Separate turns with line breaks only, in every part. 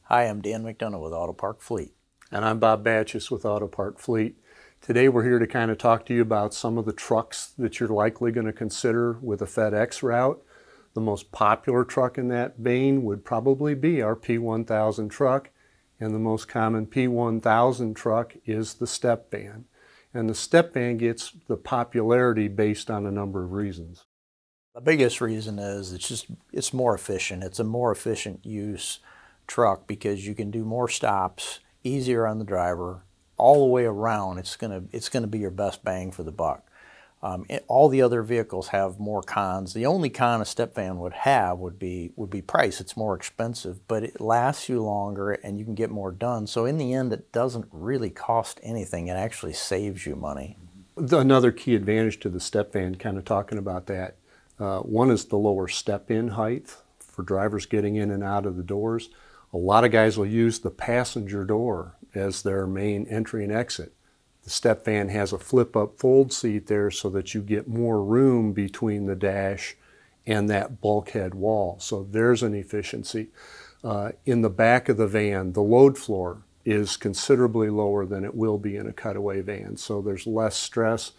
Hi, I'm Dan McDonough with Auto Park Fleet.
And I'm Bob Batchus with Auto Park Fleet. Today we're here to kind of talk to you about some of the trucks that you're likely going to consider with a FedEx route. The most popular truck in that vein would probably be our P1000 truck, and the most common P1000 truck is the Stepfan. And the Stepfan gets the popularity based on a number of reasons.
The biggest reason is it's more efficient. It's a more efficient use truck because you can do more stops, easier on the driver, all the way around. It's gonna be your best bang for the buck. All the other vehicles have more cons. The only con a Stepfan would have would be price. It's more expensive, but it lasts you longer and you can get more done. So in the end, it doesn't really cost anything. It actually saves you money.
Another key advantage to the Stepfan, kind of talking about that, one is the lower step-in height for drivers getting in and out of the doors. A lot of guys will use the passenger door as their main entry and exit. The Stepfan has a flip-up fold seat there so that you get more room between the dash and that bulkhead wall. So there's an efficiency. In the back of the van, the load floor is considerably lower than it will be in a cutaway van. So there's less stress,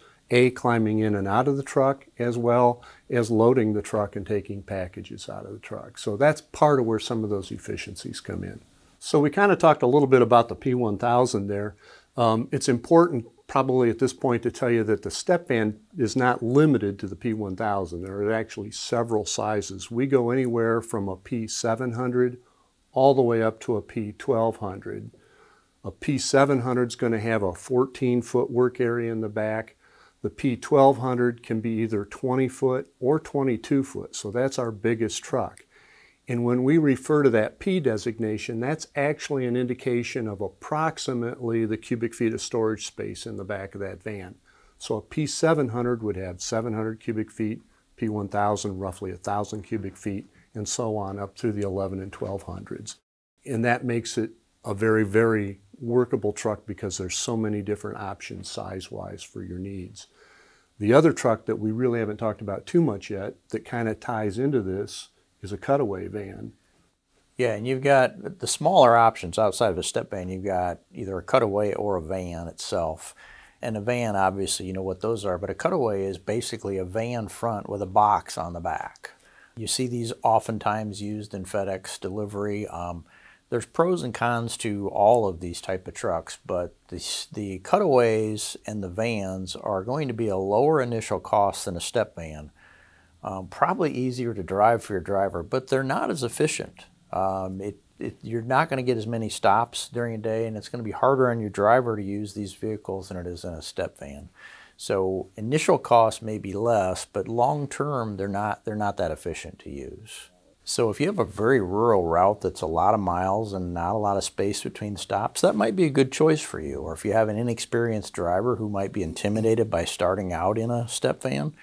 climbing in and out of the truck, as well as loading the truck and taking packages out of the truck. So that's part of where some of those efficiencies come in. So we kind of talked a little bit about the P1000 there. It's important probably at this point to tell you that the Stepfan is not limited to the P1000. There are actually several sizes. We go anywhere from a P700 all the way up to a P1200. A P700 is going to have a 14-foot work area in the back. The P1200 can be either 20 foot or 22 foot, so that's our biggest truck. And when we refer to that P designation, that's actually an indication of approximately the cubic feet of storage space in the back of that van. So a P700 would have 700 cubic feet, P1000 roughly 1,000 cubic feet, and so on up through the 11 and 1200s. And that makes it a very, very workable truck because there's so many different options size-wise for your needs. The other truck that we really haven't talked about too much yet that kind of ties into this is a cutaway van.
Yeah, and you've got the smaller options outside of a Stepfan. You've got either a cutaway or a van itself. And a van, obviously, you know what those are, but a cutaway is basically a van front with a box on the back. You see these oftentimes used in FedEx delivery. There's pros and cons to all of these type of trucks, but the cutaways and the vans are going to be a lower initial cost than a Stepfan. Probably easier to drive for your driver, but they're not as efficient. You're not going to get as many stops during a day, and it's going to be harder on your driver to use these vehicles than it is in a Stepfan. So initial cost may be less, but long term they're not that efficient to use. So if you have a very rural route that's a lot of miles and not a lot of space between stops, that might be a good choice for you. Or if you have an inexperienced driver who might be intimidated by starting out in a Stepfan,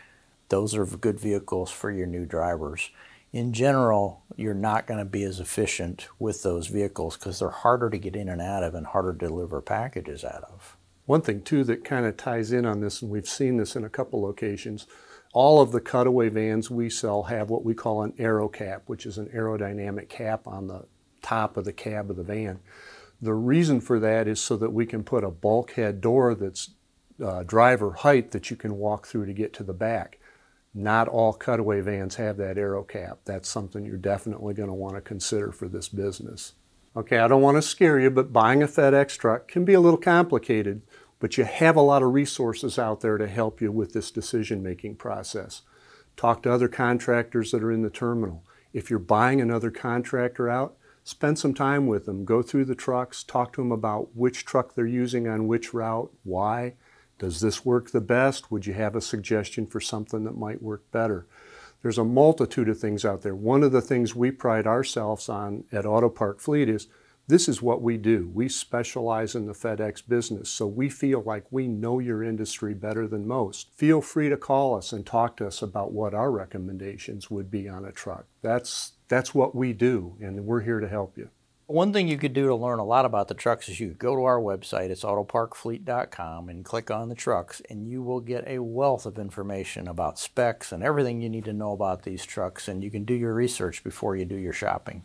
those are good vehicles for your new drivers. In general, you're not going to be as efficient with those vehicles because they're harder to get in and out of and harder to deliver packages out of.
One thing too that kind of ties in on this, and we've seen this in a couple locations, all of the cutaway vans we sell have what we call an Aero Cap, which is an aerodynamic cap on the top of the cab of the van. The reason for that is so that we can put a bulkhead door that's driver height that you can walk through to get to the back. Not all cutaway vans have that Aero Cap. That's something you're definitely going to want to consider for this business. Okay, I don't want to scare you, but buying a FedEx truck can be a little complicated, but you have a lot of resources out there to help you with this decision-making process. Talk to other contractors that are in the terminal. If you're buying another contractor out, spend some time with them. Go through the trucks, talk to them about which truck they're using on which route, why. Does this work the best? Would you have a suggestion for something that might work better? There's a multitude of things out there. One of the things we pride ourselves on at Auto Park Fleet is this is what we do. We specialize in the FedEx business, so we feel like we know your industry better than most. Feel free to call us and talk to us about what our recommendations would be on a truck. That's what we do, and we're here to help you.
One thing you could do to learn a lot about the trucks is you could go to our website, it's autoparkfleet.com, and click on the trucks, and you will get a wealth of information about specs and everything you need to know about these trucks, and you can do your research before you do your shopping.